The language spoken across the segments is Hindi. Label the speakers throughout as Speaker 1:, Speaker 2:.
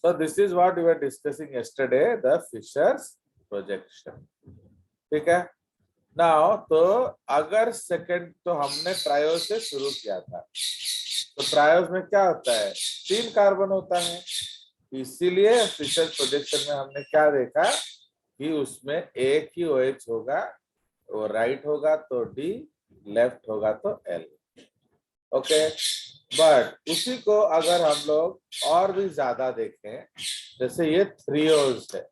Speaker 1: So this is what we were discussing yesterday, the Fisher's projection. ठीक है. Now तो अगर सेकंड तो हमने ट्रायो से शुरू किया था, तो ट्रायोस में क्या होता है, 3 कार्बन होता है. इसीलिए फिशर प्रोजेक्शन में हमने क्या देखा कि उसमें एक ही OH होगा, वो राइट होगा तो D, लेफ्ट होगा तो L. ओके. बट उसी को अगर हम लोग और भी ज्यादा देखें, जैसे ये 3 ओज है,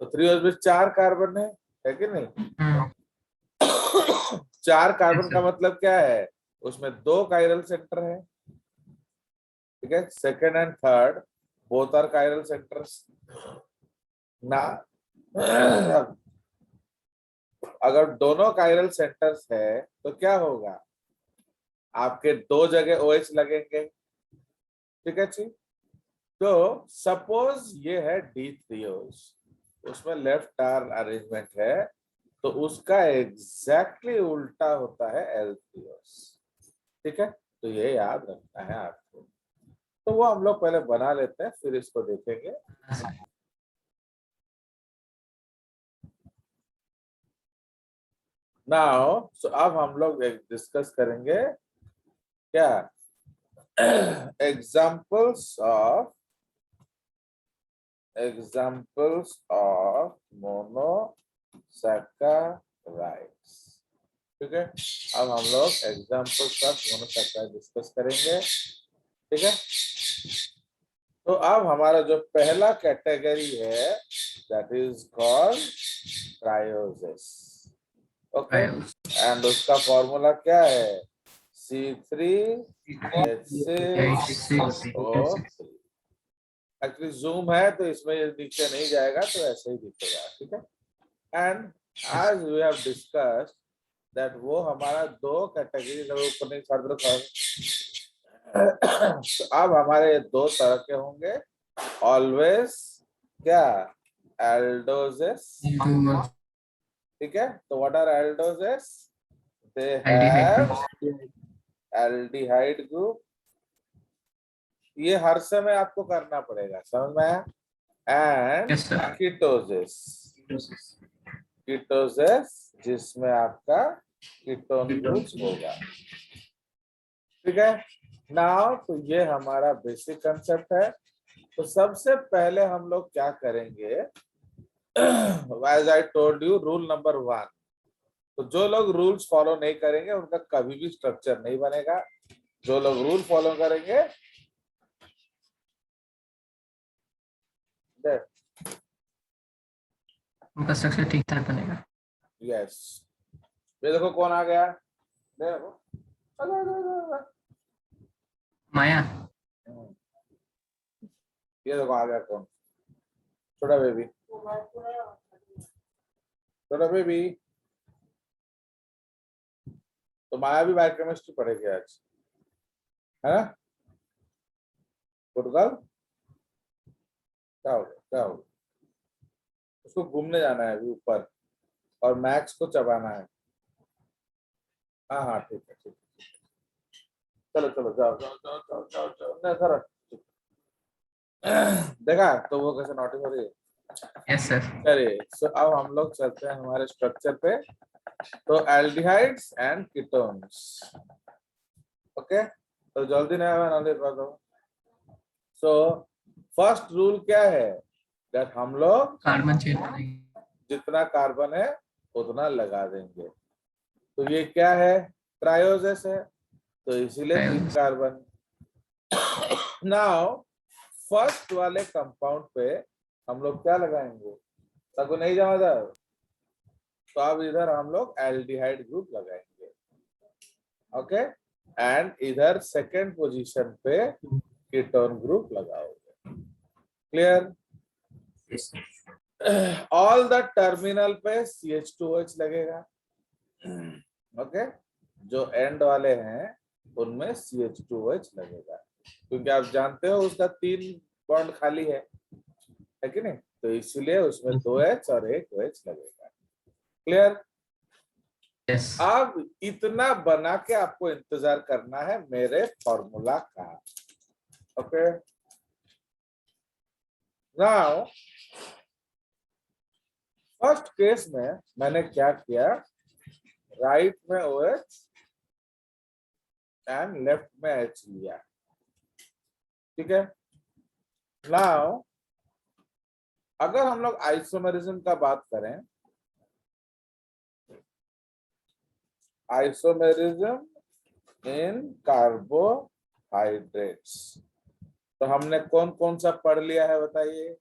Speaker 1: तो 3 ओज में 4 कार्बन है कि नहीं? 4 कार्बन का मतलब क्या है, उसमें 2 कायरल सेंटर है. ठीक है. Second and third both are chiral centers ना. अगर दोनों कायरल सेंटर्स है तो क्या होगा, आपके 2 जगह OH लगेंगे. ठीक है जी. तो सपोज ये है D3OH, उसमें लेफ्ट आर अरेंजमेंट है, तो उसका एग्जैक्टली उल्टा होता है L3OH. ठीक है. तो ये याद रखना है आपको. तो वो हम लोग पहले बना लेते हैं, फिर इसको देखेंगे. नाउ सो अब हम लोग डिस्कस करेंगे क्या, एग्जाम्पल्स ऑफ मोनोसैकेराइड्स. ठीक है. अब हम लोग एग्जाम्पल्स ऑफ मोनोसैकेराइड डिस्कस करेंगे. ठीक है. तो अब हमारा जो पहला कैटेगरी है, that is called trioses. Okay. And उसका फॉर्मूला क्या है, C3H6O3. एक्चुअली जूम है तो इसमें ये नीचे नहीं जाएगा, तो ऐसे ही दिखेगा. ठीक है. And as we have discussed that वो हमारा 2 कैटेगरी ऊपर नहीं छात्र था. तो अब हमारे 2 तरह के होंगे ऑलवेज, क्या, एल्डोजेस. ठीक है. तो what are aldoses, they have aldehyde group. ये हर समय आपको करना पड़ेगा, समझ में आया. एंड कीटोजेस, जिसमें आपका कीटोन ग्रुप होगा. ठीक है. नाउ तो ये हमारा बेसिक कंसेप्ट है. तो सबसे पहले हम लोग क्या करेंगे, as I told you, rule number 1. तो जो लोग रूल्स फॉलो नहीं करेंगे उनका कभी भी स्ट्रक्चर नहीं बनेगा. जो लोग रूल फॉलो करेंगे,
Speaker 2: उनका स्ट्रक्चर ठीक ठाक बनेगा.
Speaker 1: यस. ये देखो कौन आ गया, देखो.
Speaker 2: माया.
Speaker 1: ये देखो आ गया कौन, छोटा बेबी. छोटा बेबी. तो माया भी बायोकेमिस्ट्री पढ़ेगी आज, है ना. फुटबॉल क्या हो गया, क्या हो गया. उसको घूमने जाना है अभी ऊपर, और मैक्स को चबाना है. हाँ हाँ ठीक है, ठीक है. चलो चलो जाओ जाओ जाओ जाओ जाओ जाओ. नहीं सर, देखा तो वो कैसे नोटिस हो रही है.
Speaker 2: Yes sir.
Speaker 1: चलिए. सो अब हम लोग चलते हैं हमारे स्ट्रक्चर पे. तो एल्डिहाइड्स एंड कीटोन्स. ओके. तो जल्दी नहीं आया नॉलेज बताओ. सो फर्स्ट रूल क्या है, दैट हम लोग
Speaker 2: कार्बन चेन बनेगी.
Speaker 1: जितना कार्बन है उतना लगा देंगे. तो ये क्या है, ट्रायोजेस है, तो इसीलिए 3 कार्बन. नाउ फर्स्ट वाले कंपाउंड पे हम लोग क्या लगाएंगे, सबको नहीं जमादार. तो अब इधर हम लोग एल्डिहाइड ग्रुप लगाएंगे. ओके. एंड इधर सेकेंड पोजीशन पे कीटोन ग्रुप लगाओगे. क्लियर. ऑल द टर्मिनल पे CH2OH लगेगा. ओके. जो एंड वाले हैं उनमें CH2OH लगेगा, क्योंकि आप जानते हो उसका 3 बॉन्ड खाली है कि नहीं. तो इसलिए उसमें 2H और 1 OH लगेगा. क्लियर. अब इतना बना के आपको इंतजार करना है मेरे फॉर्मूला का. ओके. नाउ फर्स्ट केस में मैंने क्या किया, राइट में OH एंड लेफ्ट में H लिया, ठीक है। नाउ अगर हम लोग आइसोमेरिज्म का बात करें, आइसोमेरिज्म इन कार्बोहाइड्रेट्स, तो हमने कौन कौन सा पढ़ लिया है बताइए।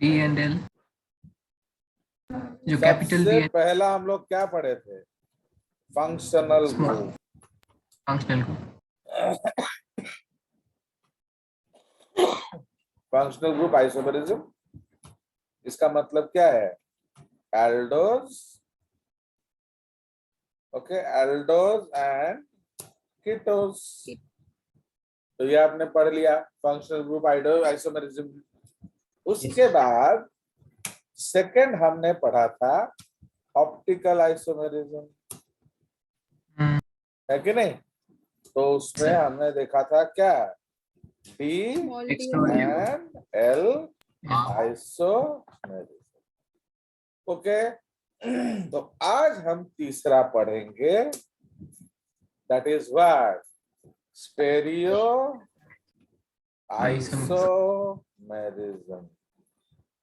Speaker 2: D and L, जो कैपिटल
Speaker 1: सबसे
Speaker 2: D है
Speaker 1: पहला हम लोग क्या पढ़े थे, फंक्शनल
Speaker 2: Small.
Speaker 1: ग्रुप।
Speaker 2: फंक्शनल को
Speaker 1: फंक्शनल ग्रुप आइसोमेरिज्म, इसका मतलब क्या है, aldose, okay, aldose and ketose. तो ये आपने पढ़ लिया फंक्शनल ग्रुप आइसोमेरिज्म। उसके बाद सेकंड हमने पढ़ा था ऑप्टिकल आइसोमेरिज्म, है कि नहीं। तो उसमें
Speaker 2: Sir.
Speaker 1: हमने देखा था क्या, D
Speaker 2: Extrovert.
Speaker 1: And L isomerism, okay. तो आज हम तीसरा पढ़ेंगे, that is what, stereo isomerism.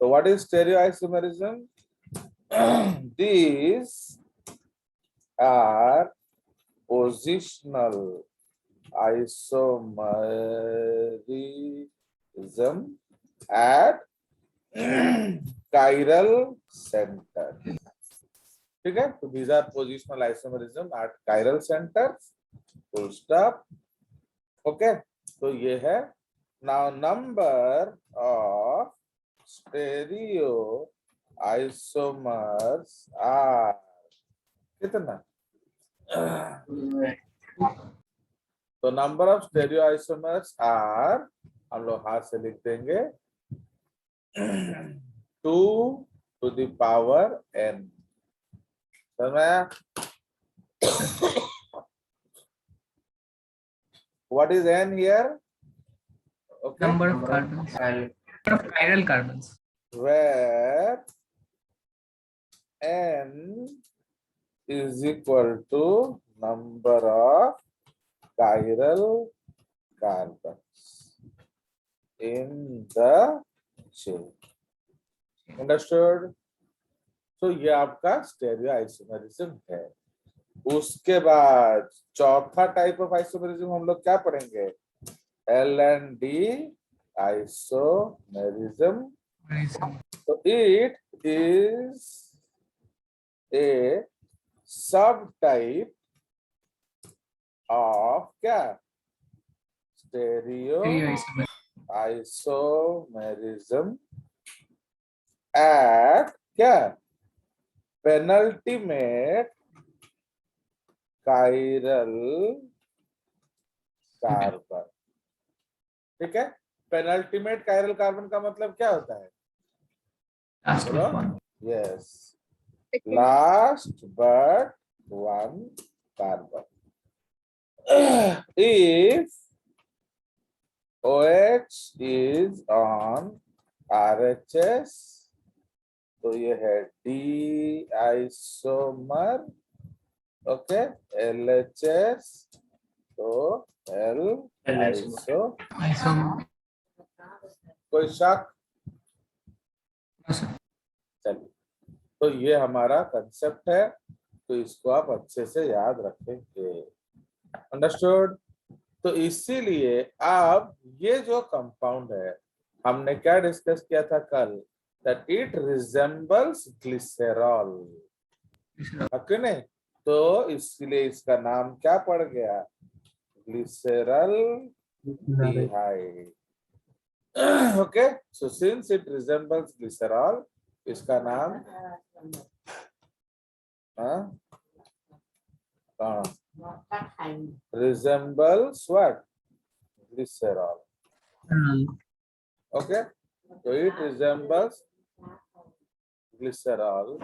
Speaker 1: So what is stereoisomerism? These are positional isomerism at chiral center, ठीक है। तो these are positional isomerism at chiral centers, full stop, okay। तो ये है। Now number of stereo isomers are कितना, तो number of stereo isomers are, हम लोग हाथ से लिख देंगे 2 to the power n, समझ में आया? What is n here? Okay,
Speaker 2: number of carbons, number of chiral carbons.
Speaker 1: where n is equal to number of chiral carbons in the chain. Understood? तो ये आपका स्टेरियो आइसोमेरिज्म है। उसके बाद चौथा टाइप ऑफ आइसोमेरिज्म हम लोग क्या पढ़ेंगे, एल एंड डी आइसोमेरिज्म। तो इट इज ए सब टाइप ऑफ क्या, स्टेरियो आइसोमेरिज्म एट क्या, पेनल्टीमेट काइरल कार्बन, ठीक है। पेनल्टीमेट काइरल कार्बन का मतलब क्या होता है,
Speaker 2: Last one.
Speaker 1: Yes, last but one carbon. if OH is on RHS, तो ये है डी आइसोमर, ओके, LHS तो L आइसो। कोई शक? चलिए, तो ये हमारा कंसेप्ट है, तो इसको आप अच्छे से याद रखेंगे। अंडरस्टूड? तो इसीलिए आप ये जो कंपाउंड है, हमने क्या डिस्कस किया था कल, that it resembles glycerol, okay नहीं, तो इसलिए इसका नाम क्या पड़ गया, glyceraldehyde, okay. So since it resembles glycerol, इसका नाम resembles what, glycerol, okay। so it resembles glycerol,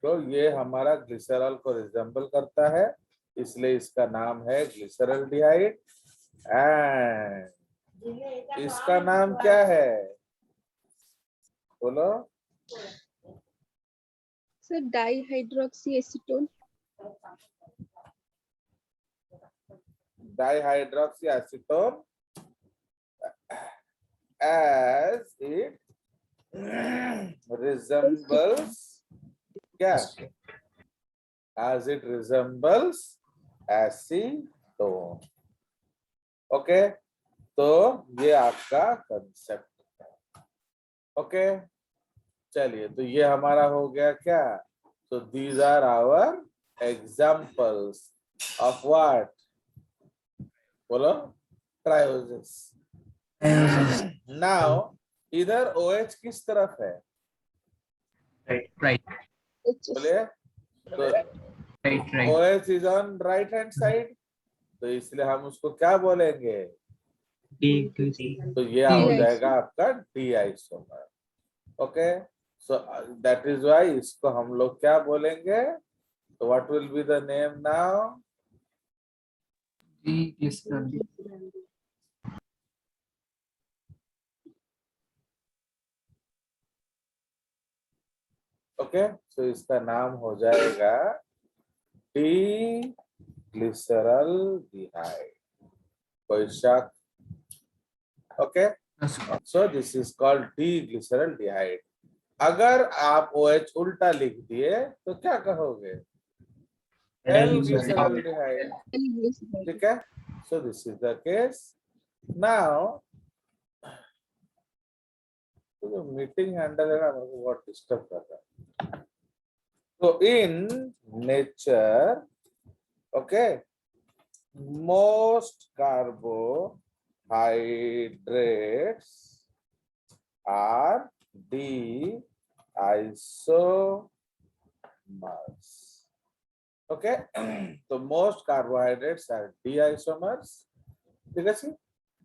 Speaker 1: तो ये हमारा ग्लिसरॉल को रिजेंबल करता है, इसलिए इसका नाम है ग्लिसरॉल्डिहाइड। एंड इसका नाम क्या है? बोलो।
Speaker 3: Sir dihydroxy acetone.
Speaker 1: Dihydroxy acetone as it resembles क्या? As it resembles acetone. Okay, तो ये आपका कंसेप्ट है। ओके, चलिए, तो ये हमारा हो गया क्या? तो these are our examples of what? बोलो। ट्रायोसिस। नाउ इधर OH किस तरफ है?
Speaker 2: Right.
Speaker 1: बोलिए। तो
Speaker 2: Right.
Speaker 1: OH is on right hand side, तो इसलिए हम उसको क्या बोलेंगे? तो ये हो जाएगा आपका D isomer. Okay, so that is why इसको हम लोग क्या बोलेंगे? तो what will be the name now?
Speaker 2: D-glycerol.
Speaker 1: Okay, so इसका नाम हो जाएगा डी ग्लिसरल डिहाइड। कोई शक? Okay,
Speaker 2: Yes, sir.
Speaker 1: So this is called D glyceraldehyde. अगर आप OH उल्टा लिख दिए तो क्या कहोगे? L glyceraldehyde. ठीक है, so this is the case. Now तो जो मीटिंग हैंडल है ना, मेरे को बहुत डिस्टर्ब कर रहा है। तो in nature, okay, most carbohydrates are D isomers. Okay, तो most carbohydrates are D isomers. ठीक है जी?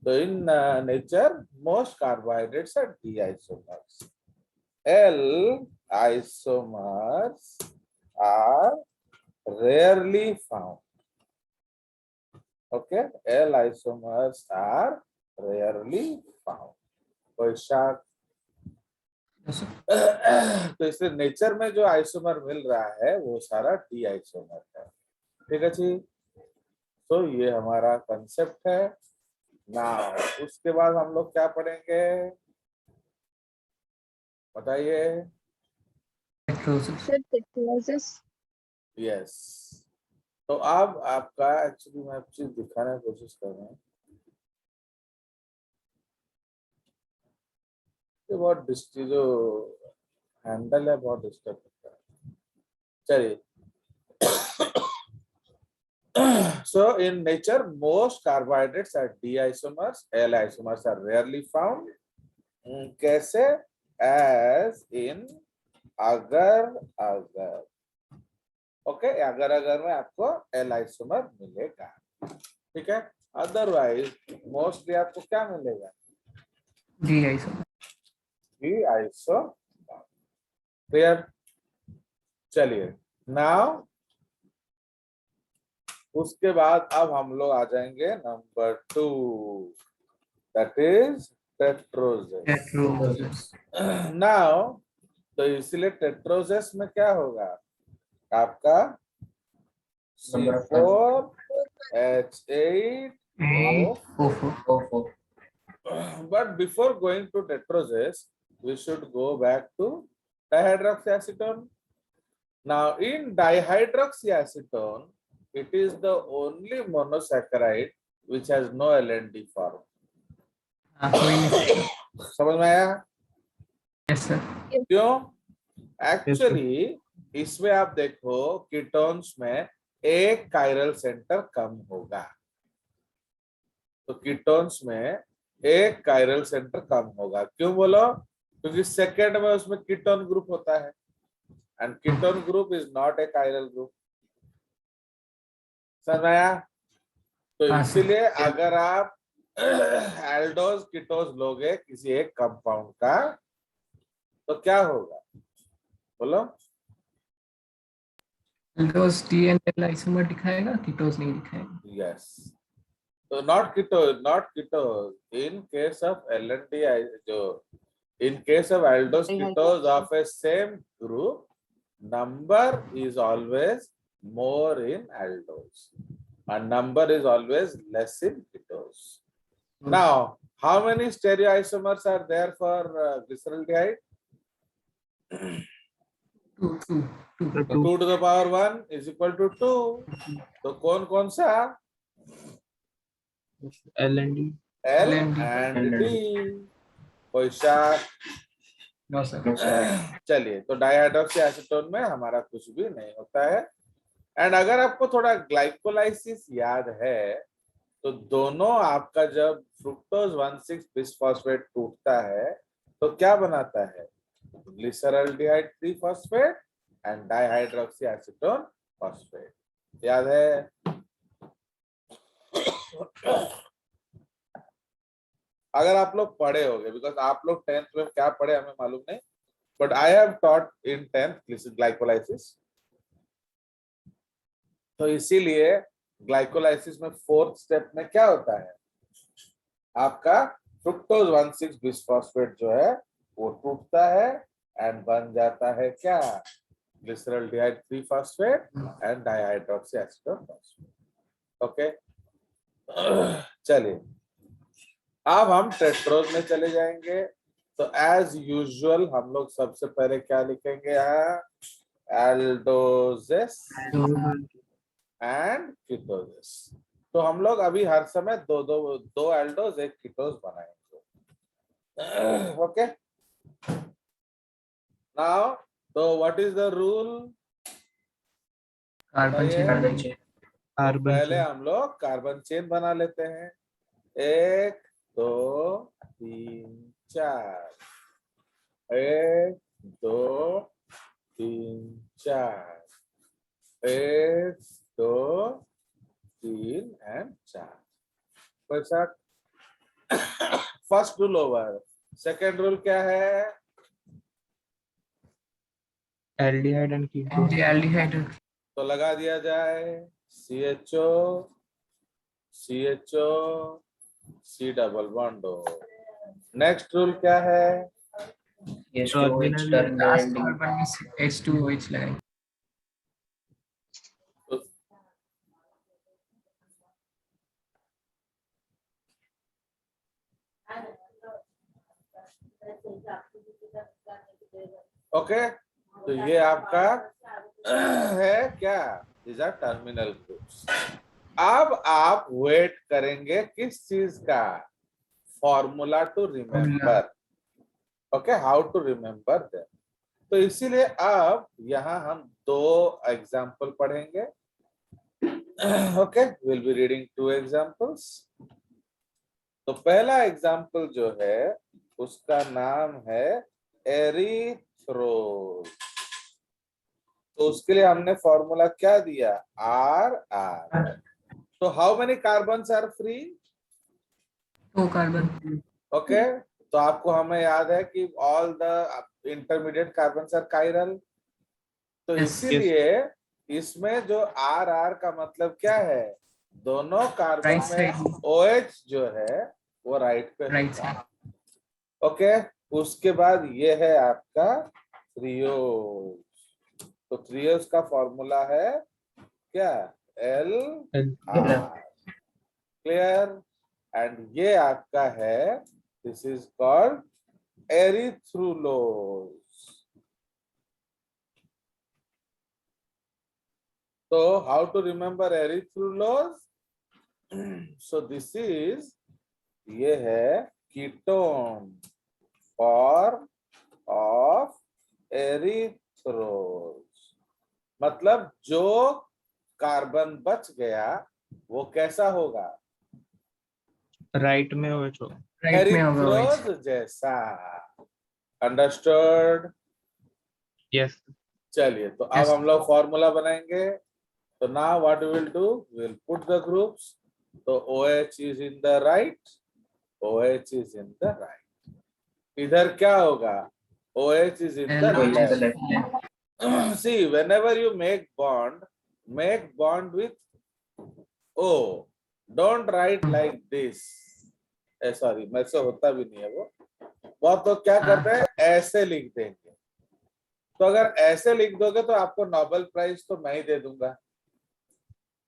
Speaker 1: So in nature, most carbohydrates are D-isomers. L isomers are rarely found. Okay, L isomers are rarely found. कोई शक?
Speaker 2: Yes, sir.
Speaker 1: तो इसलिए नेचर में जो आइसोमर मिल रहा है वो सारा डी आइसोमर है। ठीक है जी? तो ये हमारा कंसेप्ट है। ना उसके बाद हम लोग क्या पढ़ेंगे? बताइए।
Speaker 2: Petrosis.
Speaker 3: सर टेट्रासिस।
Speaker 1: यस, तो अब आपका एक्चुअली मैं एक चीज दिखाने की कोशिश कर रहा हूँ। ये बहुत जो हैंडल है बहुत डिस्टर्ब करता है। चलिए, so in nature most carbohydrates are D-isomers. L isomers are rarely found. कैसे? As in अगर ओके, अगर में आपको L isomer मिलेगा। ठीक है, अदरवाइज मोस्टली आपको क्या मिलेगा?
Speaker 2: D-isomer.
Speaker 1: D isomer। क्लियर? चलिए, नाउ उसके बाद अब हम लोग आ जाएंगे number 2, that is tetroses.
Speaker 2: Petrosis.
Speaker 1: Now तो इसलिए टेट्रोजेस में क्या होगा आपका? C4H8O4। But before going to tetrosis, we should go back to dihydroxyacetone. Now in dihydroxyacetone, it is the only monosaccharide which has no LND form. समझ में आया?
Speaker 2: Yes, sir.
Speaker 1: क्यों? एक्चुअली इसमें आप देखो कीटोन्स में एक कायरल सेंटर कम होगा, तो कीटोन्स में एक कायरल सेंटर कम होगा। क्यों बोलो? क्योंकि सेकेंड में उसमें कीटोन ग्रुप होता है and ketone group is not a chiral group. समझ आया? तो इसीलिए अगर आप एल्डोज कीटोज लोगे किसी एक कंपाउंड का तो क्या होगा? बोलो।
Speaker 2: Aldose D and L isomer दिखाएगा, ketose नहीं दिखाएगा.
Speaker 1: Yes, So not keto. In case of LND, in case of aldose ketos of a same group, number is always more in aldose, and number is always less in ketos. Now, how many stereoisomers are there for glyceraldehyde?
Speaker 2: 2, 2, 2.
Speaker 1: So 2 to the power 1 is equal to 2. तो कौन सा?
Speaker 4: L and D.
Speaker 1: L
Speaker 2: LND.
Speaker 1: and D. कोई शक?
Speaker 2: No, sir.
Speaker 1: चलिए, तो डाइहाइड्रोक्सी एसीटोन में हमारा कुछ भी नहीं होता है। एंड अगर आपको थोड़ा ग्लाइकोलाइसिस याद है, तो दोनों आपका जब फ्रुक्टोज 1,6 बिसफॉस्फेट टूटता है तो क्या बनाता है? ग्लिसरल्डिहाइड 3-फॉस्फेट एंड डाइहाइड्रोक्सी एसीटोन फॉस्फेट। याद है? अगर आप लोग पढ़े होंगे, बिकॉज आप लोग 10th में क्या पढ़े हमें मालूम नहीं, but I have taught in 10th glycolysis. तो इसीलिए ग्लाइकोलाइसिस में 4th स्टेप में क्या होता है? आपका फ्रुक्टोज 1,6 बिसफॉस्फेट जो है वो टूटता है एंड बन जाता है क्या? ग्लिसरल्डिहाइड 3-फॉस्फेट and dihydroxy acetone phosphate. Okay, चलिए अब हम टेट्रोज में चले जाएंगे। तो एज यूजुअल हम लोग सबसे पहले क्या लिखेंगे? एल्डोजेस एंड कीटोजेस। तो हम लोग अभी हर समय दो एल्डोज एक कीटोज बनाएंगे। ओके, नाउ तो what is the rule?
Speaker 2: Carbon chain.
Speaker 1: पहले हम लोग कार्बन चेन बना लेते हैं। 1 2 3 4, 1 2 3 4, 1 2 3 and 4। First rule over. Second rule क्या है?
Speaker 4: Aldehyde and ketone.
Speaker 2: Aldehyde.
Speaker 1: तो लगा दिया जाए CHO CHO C double bond O। Next rule क्या है?
Speaker 2: लास्ट कार्बन में H2OH लगाएंगे।
Speaker 1: ओके, तो ये आपका है क्या? These are terminal groups. अब आप वेट करेंगे किस चीज का? Formula to remember. Okay, how to remember them. तो इसीलिए अब यहाँ हम 2 एग्जाम्पल पढ़ेंगे। Okay, will be reading 2 examples. तो पहला एग्जाम्पल जो है उसका नाम है एरिथ्रोज। तो उसके लिए हमने फॉर्मूला क्या दिया? RR। तो how many carbons are free?
Speaker 2: 2 carbon.
Speaker 1: Okay, तो आपको हमें याद है कि all the intermediate carbons are chiral. तो
Speaker 2: Yes,
Speaker 1: इसीलिए इसमें जो RR का मतलब क्या है? दोनों कार्बन
Speaker 2: Right
Speaker 1: में
Speaker 2: side.
Speaker 1: OH जो है वो राइट पे
Speaker 2: राइट
Speaker 1: होगा।
Speaker 2: साइड।
Speaker 1: ओके, उसके बाद ये है आपका थ्रियोज। तो थ्रियोज का फॉर्मूला है क्या? LR। क्लियर? एंड ये आपका है, दिस इज कॉल्ड एरिथ्रुलोज। तो how to remember erythrulose? So this is, ये है कीटोन फॉर्म ऑफ एरिथ्रोज। मतलब जो कार्बन बच गया वो कैसा होगा?
Speaker 4: राइट में OH होगा।
Speaker 2: राइट में होगा OH।
Speaker 1: एरिथ्रोज जैसा। अंडरस्टूड?
Speaker 4: Yes.
Speaker 1: चलिए, तो अब
Speaker 2: Yes.
Speaker 1: हम लोग फॉर्मूला बनाएंगे। तो now what we will do? We will put the groups. तो OH is in the right, OH is in the right. इधर क्या होगा? OH is in the left. See, whenever you make bond with O. Don't write like this, sorry मेरे से होता भी नहीं है वो, बहुत तो क्या करते हैं ऐसे लिख देंगे। तो अगर ऐसे लिख दोगे तो आपको नोबेल प्राइज तो मैं ही दे दूंगा।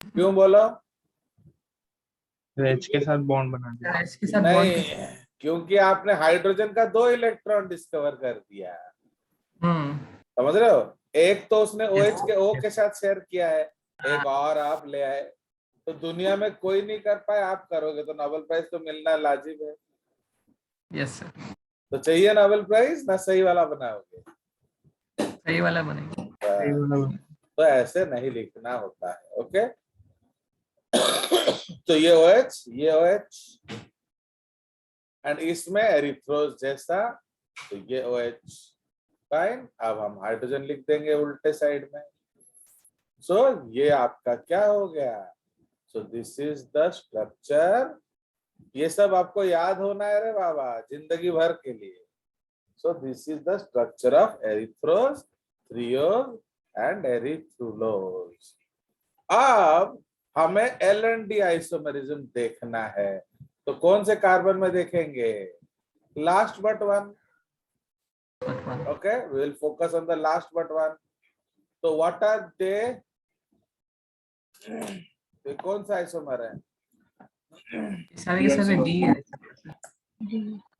Speaker 1: क्यों बोलो?
Speaker 4: वेज के साथ बॉन्ड बना दिया।
Speaker 2: एच के साथ
Speaker 1: नहीं,
Speaker 2: बॉन्ड।
Speaker 1: क्योंकि आपने हाइड्रोजन का 2 इलेक्ट्रॉन डिस्कवर कर दिया,
Speaker 2: हम्म।
Speaker 1: समझ रहे हो? एक तो उसने OH के O
Speaker 2: Yes.
Speaker 1: के साथ शेयर किया है, एक और आप ले आए, तो दुनिया में कोई नहीं कर पाए, आप करोगे तो नोबेल प्राइज तो मिलना लाजिम है।
Speaker 2: यस सर,
Speaker 1: तो चाहिए नोबेल प्राइज ना सही वाला बनाओगे?
Speaker 2: सही वाला बनेगा।
Speaker 4: सही वाला बना।
Speaker 1: तो ऐसे नहीं लिखना होता है, ओके। तो ये OH, ये OH, एंड इसमें एरिथ्रोज जैसा, तो ये OH, फाइन। अब हम हाइड्रोजन लिख देंगे उल्टे साइड में। सो ये आपका क्या हो गया? सो दिस इज द स्ट्रक्चर। ये सब आपको याद होना है रे बाबा, जिंदगी भर के लिए। So this is the structure of erythrose, threose and erythrulose. अब हमें L&D आइसोमेरिज्म देखना है, तो कौन से कार्बन में देखेंगे? Last but one, okay, we will focus on the last but one. तो व्हाट आर दे? ये कौन सा आइसोमर है?
Speaker 2: सारे के सारे डी है।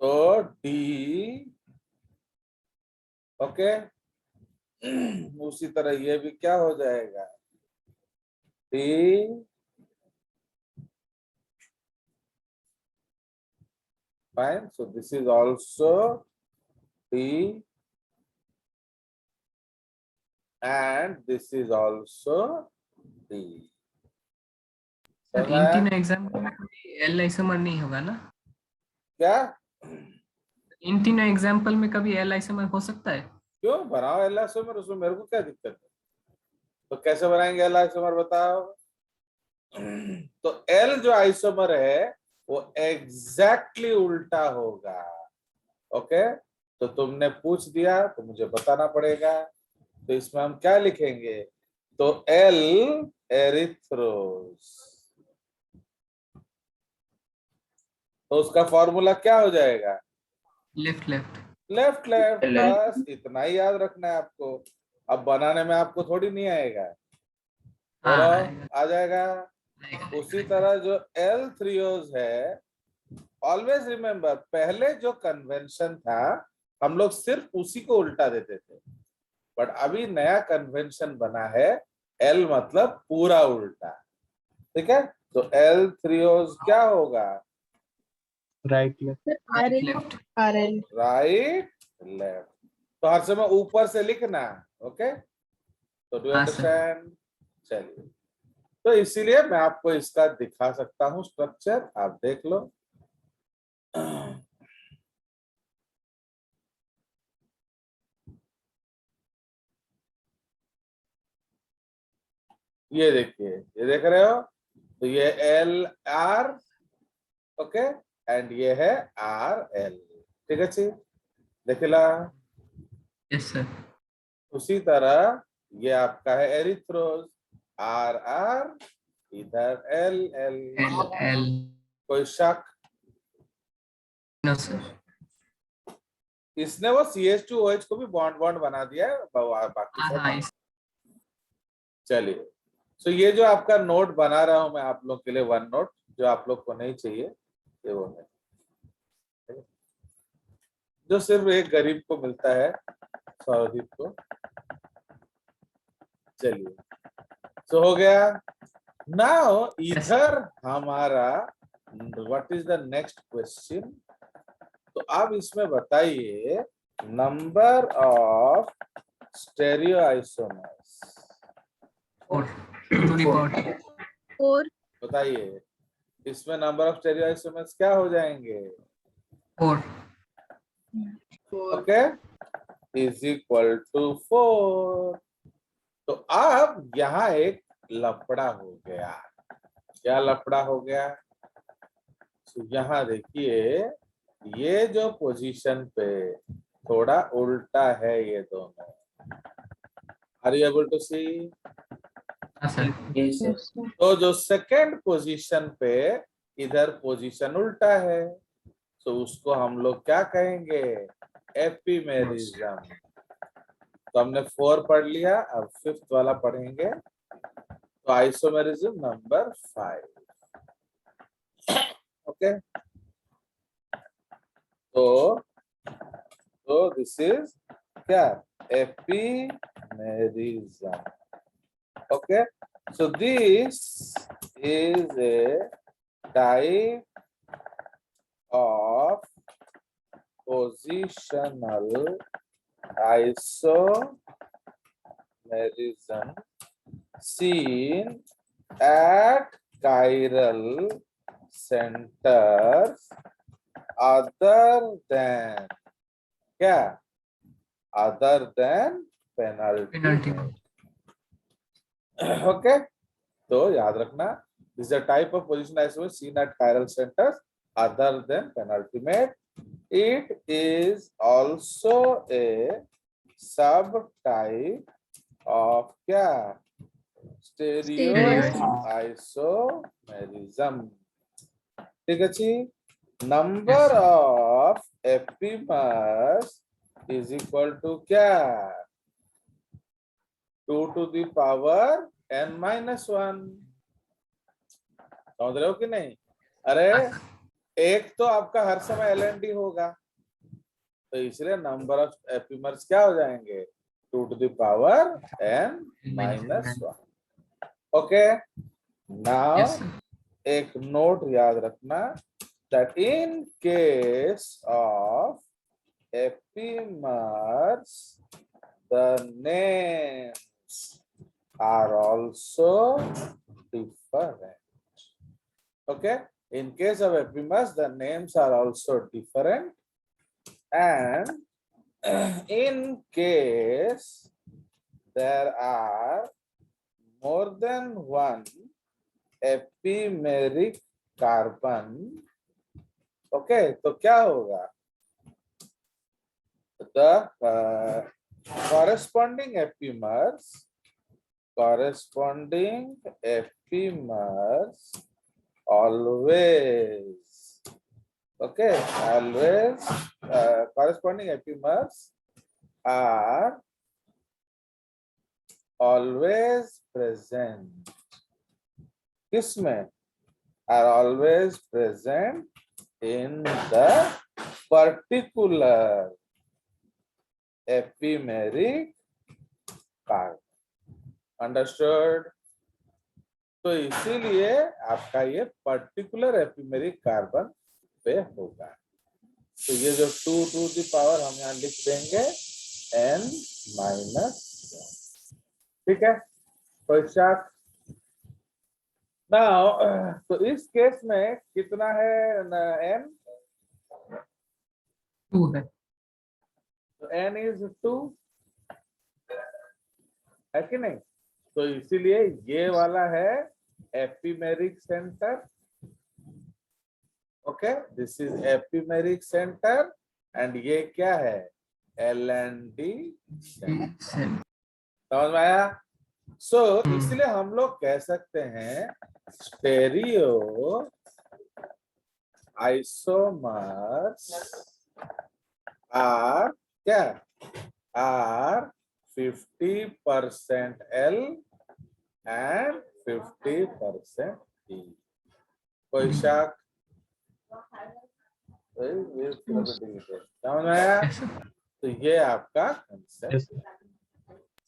Speaker 1: तो D, ओके। उसी तरह ये भी क्या हो जाएगा? D, fine. So this is also D, and this is also D.
Speaker 2: Sir इन तीनों एग्जाम्पल में कोई एल आइसोमर नहीं होगा ना?
Speaker 1: क्या?
Speaker 2: इन तीनों एग्जाम्पल में कभी एल आइसोमर हो सकता है?
Speaker 1: क्यों बनाओ एल आइसोमर, उसमें मेरे को क्या दिक्कत है? तो कैसे बनाएंगे एल आइसोमर बताओ? तो एल जो आइसोमर है वो एग्जैक्टली उल्टा होगा, ओके। तो तुमने पूछ दिया तो मुझे बताना पड़ेगा। तो इसमें हम क्या लिखेंगे? तो एल एरिथ्रोस, तो उसका फॉर्मूला क्या हो जाएगा?
Speaker 2: Left left.
Speaker 1: लेफ्ट लेफ्ट, बस इतना ही याद रखना है आपको। अब बनाने में आपको थोड़ी नहीं आएगा, बोलो आ जाएगा। उसी तरह जो एल थ्रियोज है, ऑलवेज रिमेम्बर, पहले जो कन्वेंशन था हम लोग सिर्फ उसी को उल्टा देते थे, बट अभी नया कन्वेंशन बना है, एल मतलब पूरा उल्टा, ठीक है। तो एल थ्रियोज क्या होगा?
Speaker 4: Right left.
Speaker 2: Left.
Speaker 1: Right left. तो हर समय ऊपर से लिखना, ओके। तो डू
Speaker 2: हाँ, सर।
Speaker 1: अंडरस्टैंड? चलिए, तो इसीलिए मैं आपको इसका दिखा सकता हूँ स्ट्रक्चर, आप देख लो। ये देखिए, ये देख रहे हो? तो ये LR, ओके, एंड ये है RL, ठीक है जी, देखला।
Speaker 2: Yes sir.
Speaker 1: उसी तरह ये आपका है एरिथ्रोज, RR, इधर LL।
Speaker 2: L L.
Speaker 1: कोई शक?
Speaker 2: No sir.
Speaker 1: इसने वो CH2OH को भी बॉन्ड बॉन्ड बना दिया है, बाकी सब।
Speaker 2: हाँ,
Speaker 1: चलिए, तो ये जो आपका नोट बना रहा हूं मैं आप लोग के लिए, वन नोट, जो आप लोग को नहीं चाहिए ये वो है, जो सिर्फ एक गरीब को मिलता है, सौरदीप को। चलिए, तो हो गया। नाउ इधर हमारा what is the next question? तो आप इसमें बताइए नंबर ऑफ स्टेरियो आइसोमर्स,
Speaker 2: और टू द पावर
Speaker 3: 4
Speaker 1: बताइए इसमें नंबर ऑफ स्टेरियो आइसोमर्स क्या हो जाएंगे?
Speaker 2: 4।
Speaker 1: Okay, is equal to 4। तो अब यहाँ एक लफड़ा हो गया। क्या लफड़ा हो गया? तो यहाँ देखिए, ये जो पोजीशन पे थोड़ा उल्टा है ये दोनों, आर यू एबल टू सी?
Speaker 2: हाँ sir.
Speaker 5: Yes, sir.
Speaker 3: Yes, sir.
Speaker 1: तो जो सेकंड पोजीशन पे इधर पोजीशन उल्टा है, तो उसको हम लोग क्या कहेंगे? एपिमेरिज्म। तो हमने 4 पढ़ लिया, अब 5th वाला पढ़ेंगे। तो आइसोमेरिज्म नंबर 5। ओके, तो दिस इज क्या? Epimerism. Okay, so this is a type of positional isomerism seen at chiral centers other than क्या? Other than
Speaker 2: penalty
Speaker 1: penultimate. Okay, तो याद रखना, this is a type of position isomerism seen at chiral centers other than penultimate. It is also a subtype of क्या? Stereoisomerism. ठीक है जी। Number of epimers is equal to क्या? 2 to the power n minus 1। समझ रहे हो कि नहीं? अरे एक तो आपका हर समय LND होगा, तो इसलिए नंबर ऑफ एपिमर्स क्या हो जाएंगे? 2 to the power n minus 1। Okay, now
Speaker 2: yes sir.
Speaker 1: एक नोट याद रखना, that in case of epimers the names are also different. Okay, in case of epimers the names are also different, and in case there are more than one epimeric carbon, okay, तो क्या होगा? The corresponding epimers always, okay, always corresponding epimers are always present. किसमें? Are always present in the particular epimeric carbon. Understood? तो इसीलिए आपका ये पर्टिकुलर एपिमेरिक कार्बन पे होगा। तो ये जो 2 to the power हम यहाँ लिख देंगे n minus 1। ठीक है, कोई शक? नाउ तो इस केस में कितना है n?
Speaker 2: 2 है।
Speaker 1: तो n is 2 है कि नहीं? तो इसीलिए ये वाला है epimeric centre. Okay, this is epimeric centre and ये क्या है? LND centre. समझ में आया? सो इसलिए हम लोग कह सकते हैं स्टेरियो आइसोमर्स आर क्या? Are 50% L and 50% E। कोई शक? समझ में आया? तो ये आपका कंसेप्ट।
Speaker 4: Yes.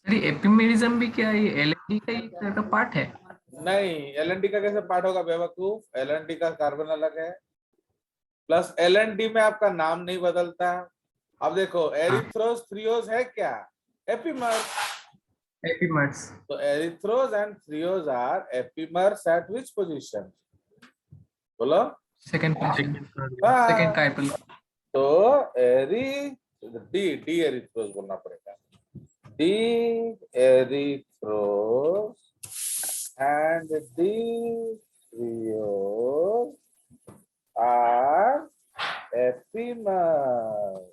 Speaker 2: सर एपिमेरिज्म भी क्या है? एलएनडी का ही तरह का पार्ट है?
Speaker 1: नहीं, LND का कैसे पार्ट होगा बेवकूफ? LND का कार्बन अलग है, प्लस LND में आपका नाम नहीं बदलता। अब देखो एरिथ्रोज थ्रियोज है क्या? एपिमर्स।
Speaker 2: एपिमर्स।
Speaker 1: तो erythrose and threose are epimers at which position? बोलो।
Speaker 2: Second position.
Speaker 1: हाँ,
Speaker 2: सेकंड कार्बन।
Speaker 1: तो डी एरिथ्रोज बोलना पड़ेगा। D erythrose and D threose are epimers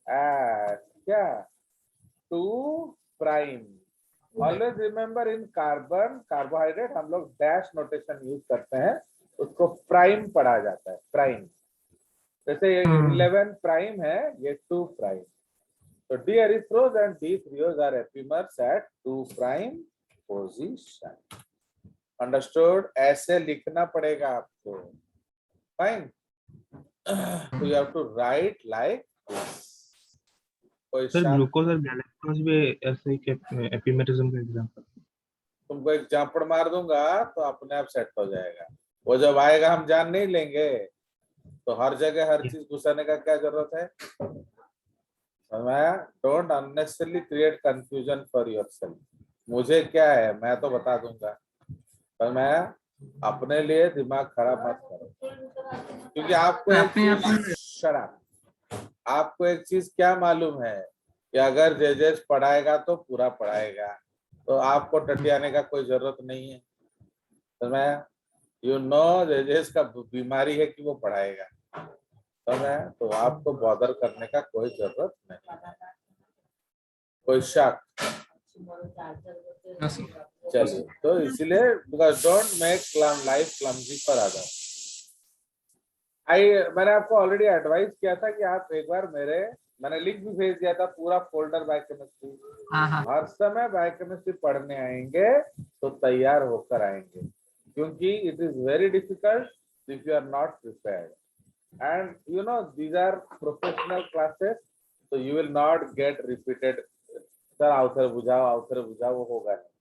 Speaker 1: at क्या? 2 prime always remember in carbon carbohydrate हम लोग डैश नोटेशन यूज करते हैं, उसको प्राइम पढ़ा जाता है, प्राइम। जैसे ये 11 प्राइम है, ये 2 प्राइम। तो D erythrose and D threose are epimers at 2 prime position. Understood? ऐसे लिखना पड़ेगा आपको, fine. So you have to write like this. कोई
Speaker 4: सर
Speaker 1: शांत,
Speaker 4: ग्लूकोज और गैलेक्टोज भी ऐसे ही एपिमेरिज्म का एग्जांपल।
Speaker 1: तुमको एक जापड़ मार दूंगा तो अपने आप सेट हो जाएगा। वो जब आएगा हम जान नहीं लेंगे, तो हर जगह हर चीज घुसाने का क्या जरूरत है? Don't unnecessarily create confusion for yourself. मुझे क्या है, मैं तो बता दूंगा, पर मैं अपने लिए दिमाग खराब मत करो, क्योंकि आपको एक चीज, शराब, आपको एक चीज क्या मालूम है कि अगर जेजेस पढ़ाएगा तो पूरा पढ़ाएगा, तो आपको टटियाने का कोई जरूरत नहीं है। तो मैं यू नो जेजेस का बीमारी है कि वो पढ़ाएगा, तो मैं तो आपको बॉदर करने का कोई जरूरत नहीं है। कोई शक? चलिए, तो इसलिए because don't make life clumsy for other. मैंने आपको ऑलरेडी एडवाइस किया था कि आप एक बार मैंने लिंक भी भेज दिया था, पूरा फोल्डर बायोकेमिस्ट्री। हर समय बायोकेमिस्ट्री पढ़ने आएंगे तो तैयार होकर आएंगे, क्योंकि it is very difficult if you are not prepared, and you know these are professional classes, तो you will not get repeated, sir अवसर बुझाओ वो होगा नहीं।